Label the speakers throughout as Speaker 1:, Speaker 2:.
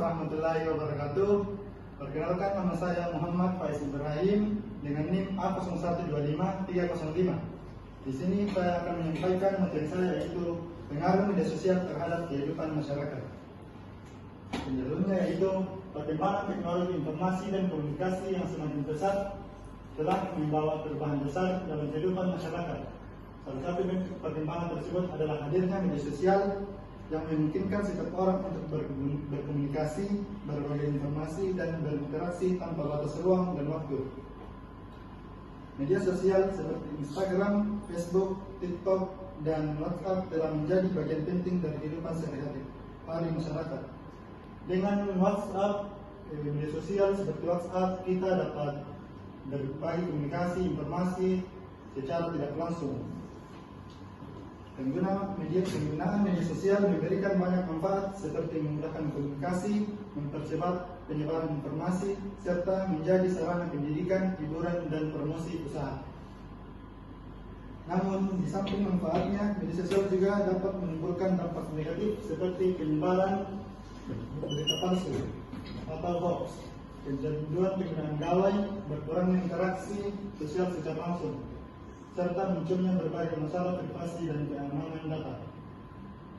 Speaker 1: warahmatullahi wabarakatuh. Perkenalkan, nama saya Muhammad Faiz Ibrahim dengan NIM A0125-305. Di sini saya akan menyampaikan materi saya, yaitu pengaruh media sosial terhadap kehidupan masyarakat. Penjelasannya yaitu perkembangan teknologi informasi dan komunikasi yang semakin pesat telah membawa perubahan besar dalam kehidupan masyarakat. Salah satu bentuk perkembangan tersebut adalah hadirnya media sosial yang memungkinkan setiap orang untuk berkomunikasi, berbagi informasi, dan berinteraksi tanpa batas ruang dan waktu. Media sosial seperti Instagram, Facebook, TikTok, dan WhatsApp telah menjadi bagian penting dari kehidupan sehari-hari masyarakat. Dengan WhatsApp, media sosial seperti WhatsApp, kita dapat berbagi komunikasi, informasi secara tidak langsung. Penggunaan media sosial memberikan banyak manfaat seperti memudahkan komunikasi, mempercepat penyebaran informasi, serta menjadi sarana pendidikan, hiburan, dan promosi usaha. Namun, di samping manfaatnya, media sosial juga dapat menimbulkan dampak negatif seperti penyebaran berita palsu atau hoax, kecanduan penggunaan gawai, berkurangnya interaksi sosial secara langsung, serta munculnya berbagai masalah privasi dan keamanan data.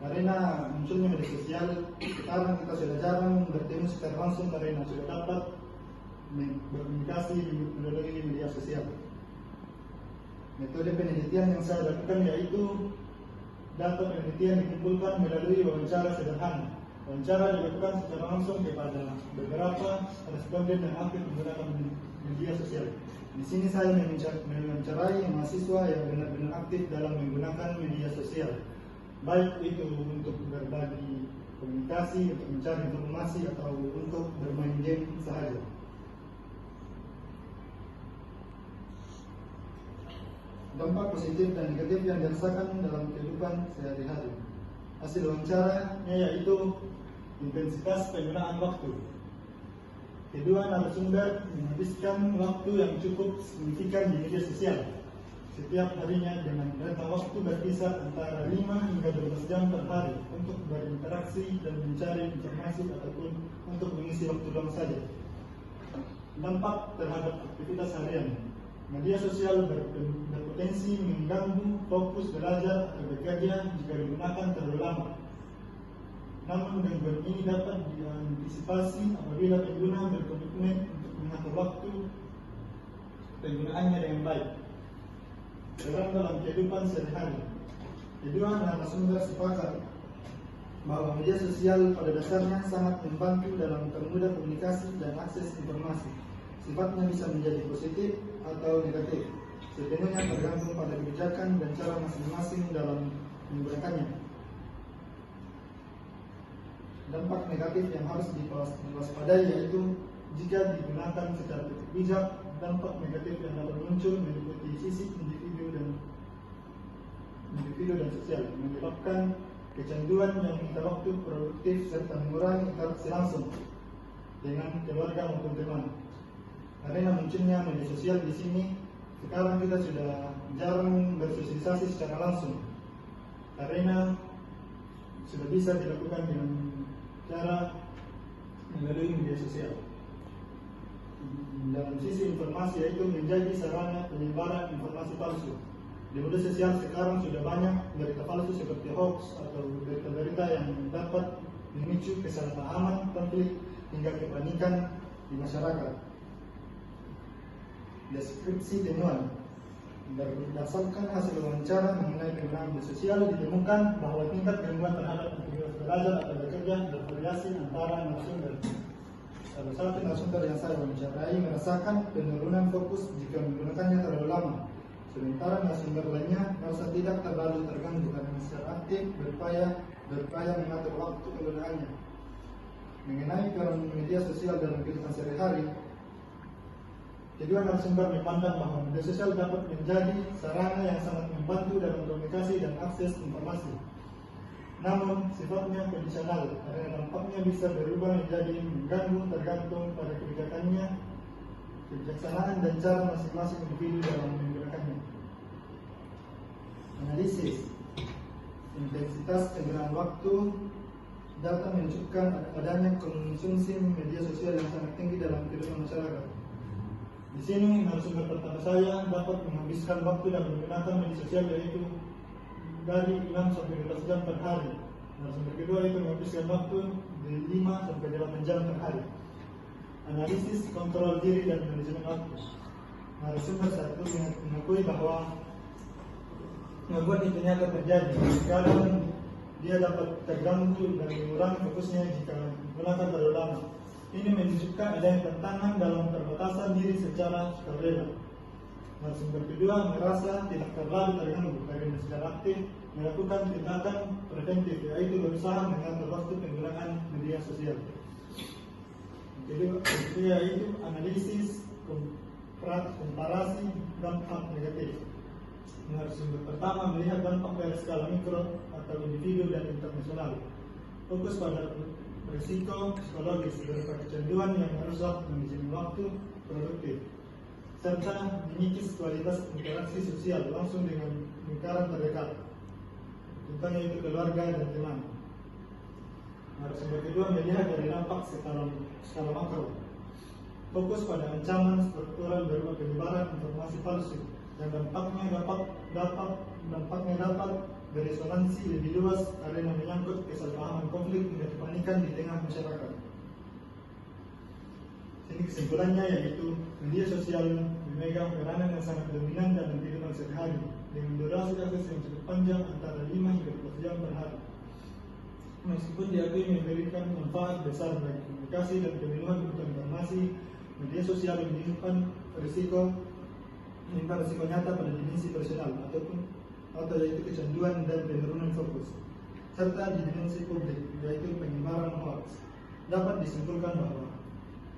Speaker 1: Karena munculnya media sosial, sekarang kita sudah jarang bertemu secara langsung karena sudah dapat berkomunikasi melalui media sosial. Metode penelitian yang saya lakukan yaitu data penelitian dikumpulkan melalui wawancara sederhana. Wawancara dilakukan secara langsung kepada beberapa responden yang aktif menggunakan media sosial. Di sini saya mewawancarai mahasiswa yang benar-benar aktif dalam menggunakan media sosial, baik itu untuk berbagi komunikasi, untuk mencari informasi, atau untuk bermain game sahaja. Dampak positif dan negatif yang dirasakan dalam kehidupan sehari-hari. Hasil wawancaranya yaitu intensitas penggunaan waktu. Kedua narasumber menghabiskan waktu yang cukup signifikan di media sosial setiap harinya dengan rentang waktu berkisar antara 5 hingga 12 jam per hari untuk berinteraksi dan mencari informasi ataupun untuk mengisi waktu luang saja. Dampak terhadap aktivitas harian. Media sosial berpotensi mengganggu fokus belajar atau bekerja jika digunakan terlalu lama. Namun gangguan ini dapat diantisipasi apabila pengguna berkomitmen untuk mengatur waktu penggunaannya dengan baik. Peran dalam kehidupan sehari-hari. Kedua narasumber sepakat bahwa media sosial pada dasarnya sangat membantu dalam mempermudah komunikasi dan akses informasi. Sifatnya bisa menjadi positif atau negatif, sepenuhnya tergantung pada kebijakan dan cara masing-masing dalam menggunakannya. Dampak negatif yang harus diwaspadai yaitu jika digunakan secara tidak bijak, dampak negatif yang dapat muncul meliputi sisi individu dan sosial, menyebabkan kecanduan yang meminta waktu produktif serta mengurangi interaksi langsung dengan keluarga maupun teman. Karena munculnya media sosial di sini, sekarang kita sudah jarang bersosialisasi secara langsung, karena sudah bisa dilakukan dengan cara melalui media sosial. Dalam sisi informasi yaitu menjadi sarana penyebaran informasi palsu. Di media sosial sekarang sudah banyak berita palsu seperti hoax atau berita-berita yang dapat memicu kesalahpahaman, konflik, hingga kepanikan di masyarakat. Deskripsi temuan. Berdasarkan hasil wawancara mengenai penggunaan media sosial, ditemukan bahwa tingkat gangguan terhadap aktivitas belajar atau bekerja bervariasi antara narasumber. Salah satu narasumber yang saya wawancarai merasakan penurunan fokus jika menggunakannya terlalu lama, sementara narasumber lainnya merasa tidak terlalu terganggu karena secara aktif berupaya mengatur waktu penggunaannya. Mengenai peran media sosial dalam kehidupan sehari-hari, kedua narasumber memandang bahwa media sosial dapat menjadi sarana yang sangat membantu dalam komunikasi dan akses informasi. Namun, sifatnya kondisional, karena dampaknya bisa berubah menjadi mengganggu tergantung pada kebijaksanaan dan cara masing-masing individu dalam menggunakannya. Analisis intensitas penggunaan waktu Data menunjukkan adanya konsumsi media sosial yang sangat tinggi dalam kehidupan masyarakat. Di sini narasumber pertama saya dapat menghabiskan waktu dan menggunakan media sosial yaitu dari 6 sampai 12 jam per hari. Narasumber kedua itu menghabiskan waktu dari 5 sampai 8 jam per hari. Analisis, kontrol diri dan manajemen waktu. Narasumber satu mengakui bahwa membuat itu nyata terjadi. Kadang dia dapat terganggu dan mengurangi fokusnya jika menggunakan terlalu lama. Ini menunjukkan adanya tantangan dalam perbatasan diri secara sukarela. Narasumber kedua merasa tidak terlalu terganggu karena secara aktif melakukan tindakan preventif, yaitu berusaha mengatur waktu penggunaan media sosial. Kedua yaitu analisis komparasi dampak negatif. Narasumber pertama melihat dampak dari skala mikro atau individu dan internasional. Fokus pada risiko psikologis berupa kecanduan yang merusak manajemen waktu produktif, serta mengikis kualitas interaksi sosial langsung dengan lingkaran terdekat, contohnya itu keluarga dan teman. Narasumber kedua melihat dari dampak skala makro. Fokus pada ancaman struktural berupa penyebaran informasi palsu yang dampaknya dapat beresonansi lebih luas karena menyangkut kesalahpahaman, konflik, dan kepanikan di tengah masyarakat. Ini kesimpulannya yaitu media sosial memegang peranan yang sangat dominan dalam kehidupan sehari-hari dengan durasi akses yang cukup panjang antara 5 hingga 12 jam per hari. Meskipun diakui memberikan manfaat besar bagi komunikasi dan pemenuhan kebutuhan informasi, media sosial menyimpan risiko nyata pada dimensi personal atau yaitu kecanduan dan penurunan fokus, serta di dimensi publik yaitu penyebaran hoax. Dapat disimpulkan bahwa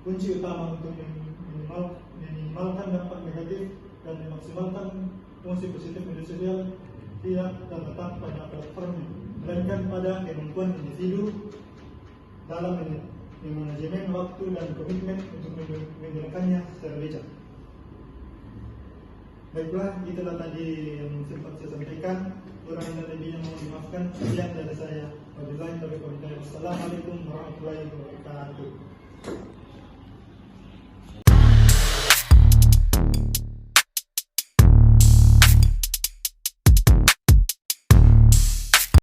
Speaker 1: kunci utama untuk minimalkan dampak negatif dan memaksimalkan fungsi positif media sosial tidak terletak pada platformnya, melainkan pada kemampuan individu dalam manajemen waktu dan komitmen untuk menggunakannya secara bijak. Baiklah, itulah tadi yang sempat saya sampaikan. Kurang dan lebihnya mohon dimaafkan. Sekian dari saya. Wabillahi taufiq wal hidayah. Wassalamualaikum warahmatullahi wabarakatuh.